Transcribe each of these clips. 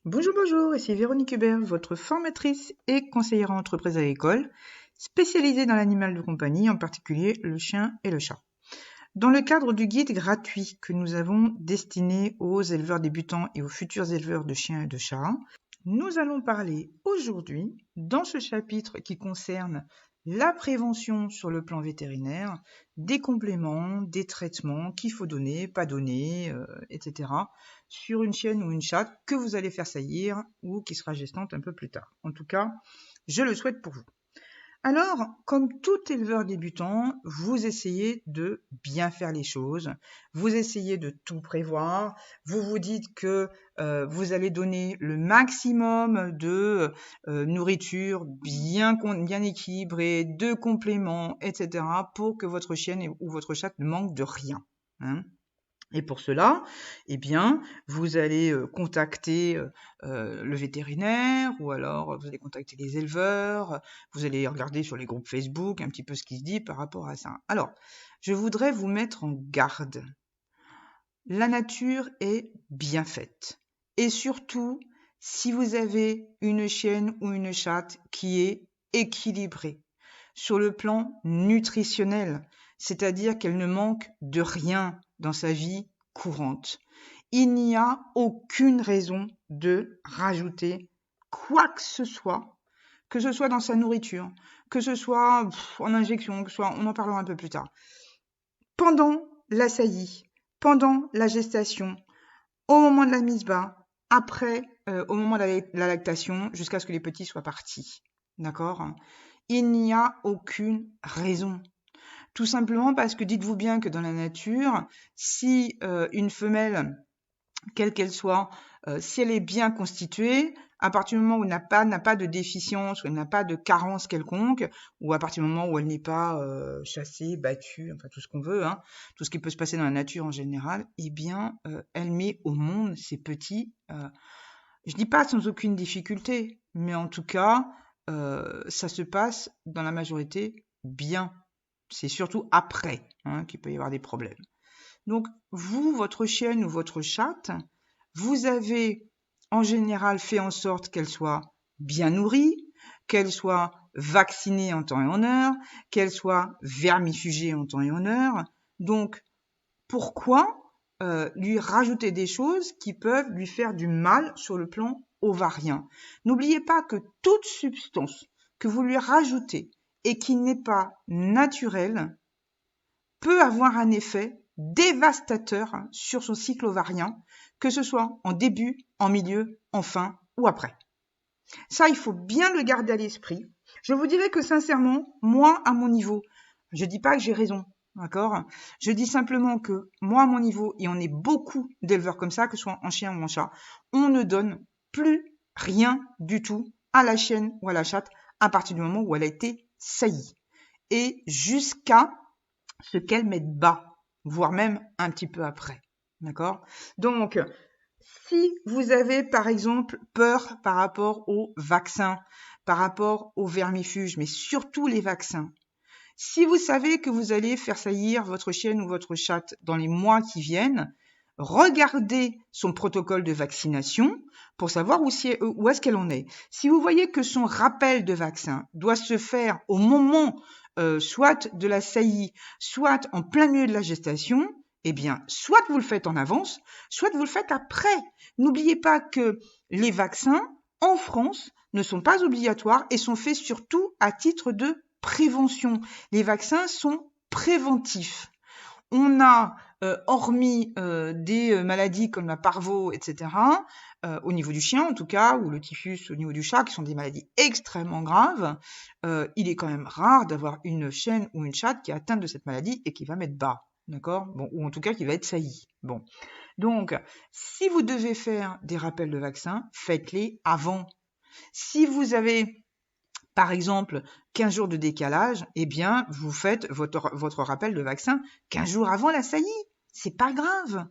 Bonjour, bonjour, ici Véronique Hubert, votre formatrice et conseillère en entreprise agricole, spécialisée dans l'animal de compagnie, en particulier le chien et le chat. Dans le cadre du guide gratuit que nous avons destiné aux éleveurs débutants et aux futurs éleveurs de chiens et de chats, nous allons parler aujourd'hui, dans ce chapitre qui concerne la prévention sur le plan vétérinaire, des compléments, des traitements qu'il faut donner, pas donner, etc. sur une chienne ou une chatte que vous allez faire saillir ou qui sera gestante un peu plus tard. En tout cas, je le souhaite pour vous. Alors, comme tout éleveur débutant, vous essayez de bien faire les choses, vous essayez de tout prévoir, vous vous dites que vous allez donner le maximum de nourriture bien équilibrée, de compléments, etc. pour que votre chienne ou votre chat ne manque de rien. Hein. Et pour cela, eh bien, vous allez contacter le vétérinaire ou alors vous allez contacter les éleveurs, vous allez regarder sur les groupes Facebook un petit peu ce qui se dit par rapport à ça. Alors, je voudrais vous mettre en garde. La nature est bien faite. Et surtout, si vous avez une chienne ou une chatte qui est équilibrée sur le plan nutritionnel, c'est-à-dire qu'elle ne manque de rien dans sa vie courante. Il n'y a aucune raison de rajouter quoi que ce soit dans sa nourriture, que ce soit en injection, que ce soit, on en parlera un peu plus tard. Pendant la saillie, pendant la gestation, au moment de la mise bas, après, au moment de la lactation, jusqu'à ce que les petits soient partis. D'accord ? Il n'y a aucune raison. Tout simplement parce que dites-vous bien que dans la nature, si une femelle, quelle qu'elle soit, si elle est bien constituée, à partir du moment où elle n'a pas de déficience, ou elle n'a pas de carence quelconque, ou à partir du moment où elle n'est pas chassée, battue, enfin tout ce qu'on veut, hein, tout ce qui peut se passer dans la nature en général, eh bien, elle met au monde ses petits, je dis pas sans aucune difficulté, mais en tout cas, ça se passe dans la majorité bien. C'est surtout après qu'il peut y avoir des problèmes. Donc, vous, votre chienne ou votre chatte, vous avez en général fait en sorte qu'elle soit bien nourrie, qu'elle soit vaccinée en temps et en heure, qu'elle soit vermifugée en temps et en heure. Donc, pourquoi lui rajouter des choses qui peuvent lui faire du mal sur le plan ovarien? N'oubliez pas que toute substance que vous lui rajoutez et qui n'est pas naturelle peut avoir un effet dévastateur sur son cycle ovarien, que ce soit en début, en milieu, en fin ou après. Ça, il faut bien le garder à l'esprit. Je vous dirais que sincèrement, moi, à mon niveau, je dis pas que j'ai raison, d'accord? Je dis simplement que moi, à mon niveau, et on est beaucoup d'éleveurs comme ça, que ce soit en chien ou en chat, on ne donne plus rien du tout à la chienne ou à la chatte à partir du moment où elle a été saillie. Et jusqu'à ce qu'elle mette bas, voire même un petit peu après. D'accord? Donc, si vous avez par exemple peur par rapport aux vaccins, par rapport aux vermifuges, mais surtout les vaccins, si vous savez que vous allez faire saillir votre chienne ou votre chatte dans les mois qui viennent, regardez son protocole de vaccination pour savoir où est-ce qu'elle en est. Si vous voyez que son rappel de vaccin doit se faire au moment soit de la saillie, soit en plein milieu de la gestation, eh bien, soit vous le faites en avance, soit vous le faites après. N'oubliez pas que les vaccins, en France, ne sont pas obligatoires et sont faits surtout à titre de prévention. Les vaccins sont préventifs. On a, hormis des maladies comme la parvo, etc., au niveau du chien en tout cas, ou le typhus au niveau du chat, qui sont des maladies extrêmement graves, il est quand même rare d'avoir une chienne ou une chatte qui est atteinte de cette maladie et qui va mettre bas. D'accord? Bon, ou en tout cas qui va être saillie. Bon. Donc, si vous devez faire des rappels de vaccins, faites-les avant. Si vous avez par exemple 15 jours de décalage, eh bien, vous faites votre rappel de vaccin 15 jours avant la saillie. C'est pas grave.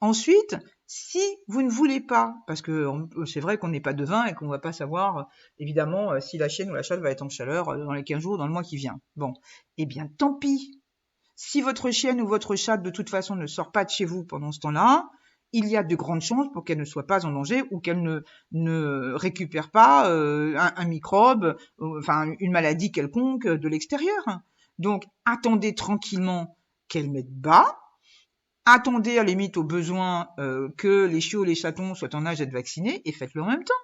Ensuite, si vous ne voulez pas, parce que c'est vrai qu'on n'est pas devin et qu'on ne va pas savoir, évidemment, si la chienne ou la chatte va être en chaleur dans les 15 jours, dans le mois qui vient. Bon, eh bien, tant pis. Si votre chienne ou votre chatte, de toute façon, ne sort pas de chez vous pendant ce temps-là, il y a de grandes chances pour qu'elle ne soit pas en danger ou qu'elle ne récupère pas un microbe, enfin une maladie quelconque de l'extérieur. Donc, attendez tranquillement qu'elle mette bas. Attendez à la limite au besoin que les chiots et les chatons soient en âge d'être vaccinés et faites-le en même temps.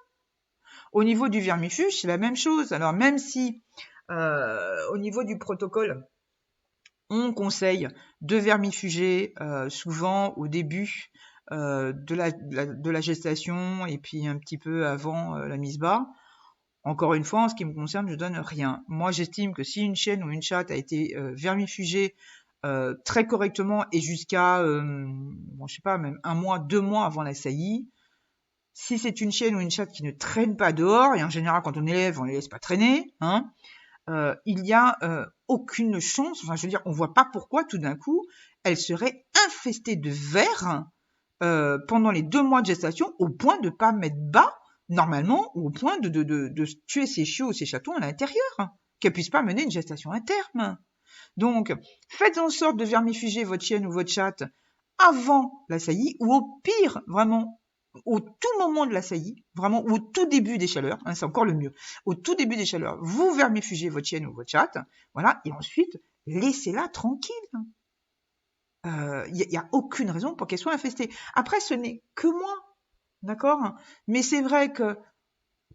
Au niveau du vermifuge, c'est la même chose. Alors même si au niveau du protocole, on conseille de vermifuger souvent au début de la gestation et puis un petit peu avant la mise bas. Encore une fois, en ce qui me concerne, je donne rien. Moi, j'estime que si une chienne ou une chatte a été vermifugée très correctement et jusqu'à, bon, je sais pas, même 1 mois, 2 mois avant la saillie, si c'est une chienne ou une chatte qui ne traîne pas dehors, et en général, quand on élève, on les laisse pas traîner, hein, il y a aucune chance, enfin, je veux dire, on voit pas pourquoi, tout d'un coup, elle serait infestée de vers pendant les 2 mois de gestation, au point de pas mettre bas, normalement, ou au point de tuer ses chiots ou ses chatons à l'intérieur, qu'elle puisse pas mener une gestation à terme. Donc, faites en sorte de vermifuger votre chienne ou votre chatte avant la saillie, ou au pire, vraiment, au tout moment de la saillie, vraiment, ou au tout début des chaleurs, hein, c'est encore le mieux, au tout début des chaleurs, vous vermifugez votre chienne ou votre chatte, voilà, et ensuite, laissez-la tranquille. Il y a aucune raison pour qu'elle soit infestée. Après, ce n'est que moi, d'accord? Mais c'est vrai que,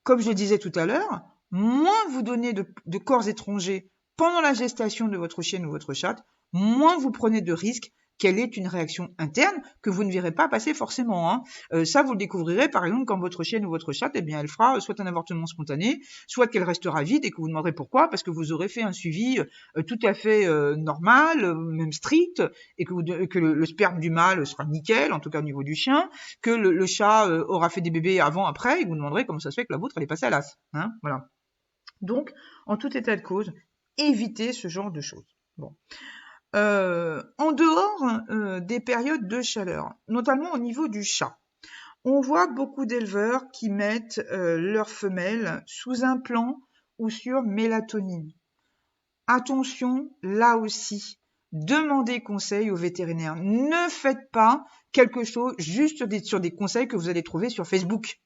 comme je le disais tout à l'heure, moins vous donnez de corps étrangers pendant la gestation de votre chienne ou votre chatte, moins vous prenez de risques qu'elle ait une réaction interne que vous ne verrez pas passer forcément. Hein. Ça, vous le découvrirez par exemple quand votre chienne ou votre chatte, eh bien, elle fera soit un avortement spontané, soit qu'elle restera vide et que vous demanderez pourquoi, parce que vous aurez fait un suivi tout à fait normal, même strict, et que le sperme du mâle sera nickel, en tout cas au niveau du chien, que le chat aura fait des bébés avant, après, et vous demanderez comment ça se fait que la vôtre elle est passée à l'as. Hein, voilà. Donc, en tout état de cause, évitez ce genre de choses. Bon. En dehors des périodes de chaleur, notamment au niveau du chat, on voit beaucoup d'éleveurs qui mettent leurs femelles sous implant ou sur mélatonine. Attention, là aussi, demandez conseil au vétérinaire. Ne faites pas quelque chose juste sur des conseils que vous allez trouver sur Facebook.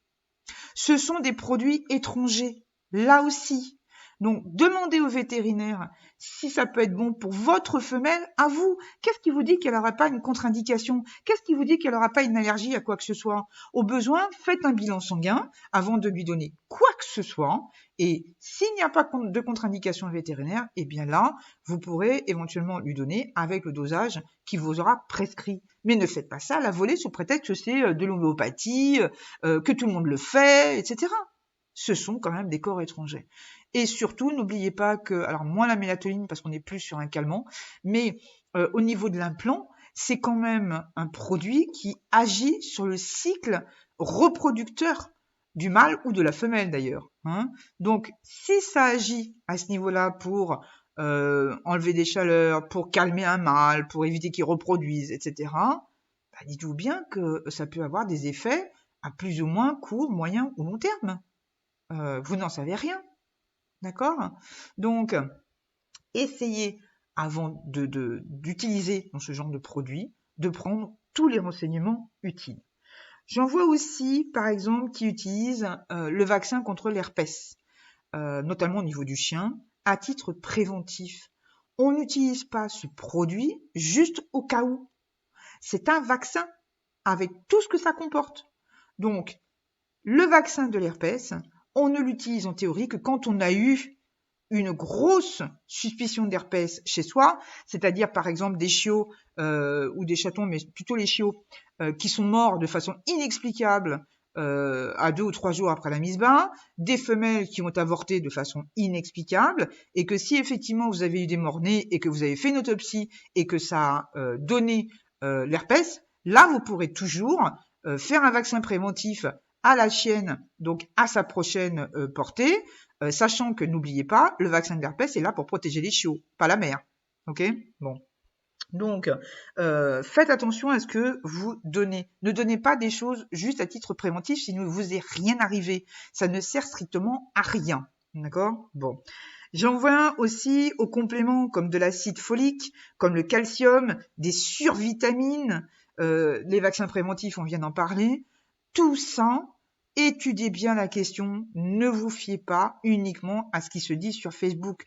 Ce sont des produits étrangers, là aussi. Donc, demandez au vétérinaire si ça peut être bon pour votre femelle à vous. Qu'est-ce qui vous dit qu'elle n'aura pas une contre-indication? Qu'est-ce qui vous dit qu'elle n'aura pas une allergie à quoi que ce soit? Au besoin, faites un bilan sanguin avant de lui donner quoi que ce soit. Et s'il n'y a pas de contre-indication vétérinaire, eh bien là, vous pourrez éventuellement lui donner avec le dosage qui vous aura prescrit. Mais ne faites pas ça à la volée sous prétexte que c'est de l'homéopathie, que tout le monde le fait, etc. Ce sont quand même des corps étrangers. Et surtout, n'oubliez pas que, alors moins la mélatonine parce qu'on est plus sur un calmant, mais au niveau de l'implant, c'est quand même un produit qui agit sur le cycle reproducteur du mâle ou de la femelle d'ailleurs. Hein. Donc, si ça agit à ce niveau-là pour enlever des chaleurs, pour calmer un mâle, pour éviter qu'il reproduise, etc., bah, dites-vous bien que ça peut avoir des effets à plus ou moins court, moyen ou long terme. Vous n'en savez rien. D'accord? Donc, essayez, avant d'utiliser dans ce genre de produit, de prendre tous les renseignements utiles. J'en vois aussi, par exemple, qui utilisent le vaccin contre l'herpès, notamment au niveau du chien, à titre préventif. On n'utilise pas ce produit juste au cas où. C'est un vaccin avec tout ce que ça comporte. Donc, le vaccin de l'herpès, on ne l'utilise en théorie que quand on a eu une grosse suspicion d'herpès chez soi, c'est-à-dire par exemple des chiots ou des chatons, mais plutôt les chiots, qui sont morts de façon inexplicable à 2 ou 3 jours après la mise bas, des femelles qui ont avorté de façon inexplicable, et que si effectivement vous avez eu des morts-nés et que vous avez fait une autopsie et que ça a donné l'herpès, là vous pourrez toujours faire un vaccin préventif à la chienne, donc à sa prochaine portée, sachant que n'oubliez pas, le vaccin de l'herpès est là pour protéger les chiots, pas la mère. Ok? Bon. Donc, faites attention à ce que vous donnez. Ne donnez pas des choses juste à titre préventif si ne vous est rien arrivé. Ça ne sert strictement à rien. D'accord? Bon. J'en vois aussi aux compléments comme de l'acide folique, comme le calcium, des survitamines, les vaccins préventifs, on vient d'en parler. Tout ça, étudiez bien la question, ne vous fiez pas uniquement à ce qui se dit sur Facebook.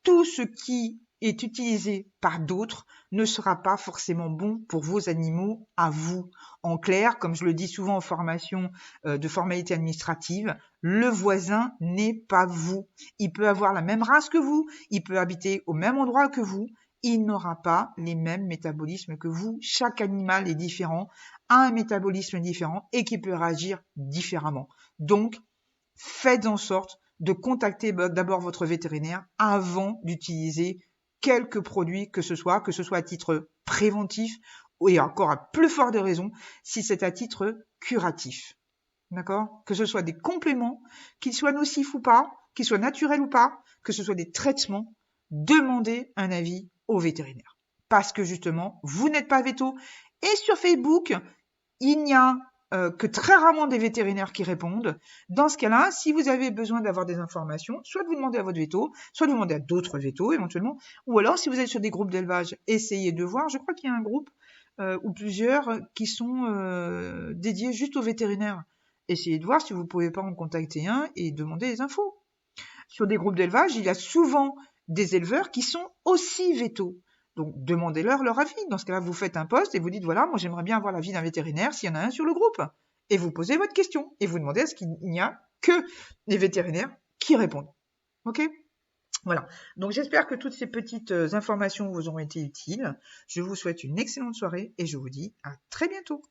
Tout ce qui est utilisé par d'autres ne sera pas forcément bon pour vos animaux à vous. En clair, comme je le dis souvent en formation de formalité administrative, le voisin n'est pas vous. Il peut avoir la même race que vous, il peut habiter au même endroit que vous, il n'aura pas les mêmes métabolismes que vous. Chaque animal est différent, a un métabolisme différent et qui peut réagir différemment. Donc, faites en sorte de contacter d'abord votre vétérinaire avant d'utiliser quelques produits que ce soit à titre préventif et encore à plus forte raison si c'est à titre curatif. D'accord? Que ce soit des compléments, qu'ils soient nocifs ou pas, qu'ils soient naturels ou pas, que ce soit des traitements, demandez un avis au vétérinaire. Parce que justement, vous n'êtes pas véto. Et sur Facebook, il n'y a que très rarement des vétérinaires qui répondent. Dans ce cas-là, si vous avez besoin d'avoir des informations, soit de vous demander à votre véto, soit de vous demander à d'autres vétos éventuellement, ou alors si vous êtes sur des groupes d'élevage, essayez de voir. Je crois qu'il y a un groupe ou plusieurs qui sont dédiés juste aux vétérinaires. Essayez de voir si vous ne pouvez pas en contacter un et demander des infos. Sur des groupes d'élevage, il y a souvent des éleveurs qui sont aussi vétos. Donc, demandez-leur leur avis. Dans ce cas-là, vous faites un post et vous dites, voilà, moi j'aimerais bien avoir l'avis d'un vétérinaire s'il y en a un sur le groupe. Et vous posez votre question. Et vous demandez est-ce qu'il n'y a que les vétérinaires qui répondent. OK ? Voilà. Donc, j'espère que toutes ces petites informations vous auront été utiles. Je vous souhaite une excellente soirée et je vous dis à très bientôt.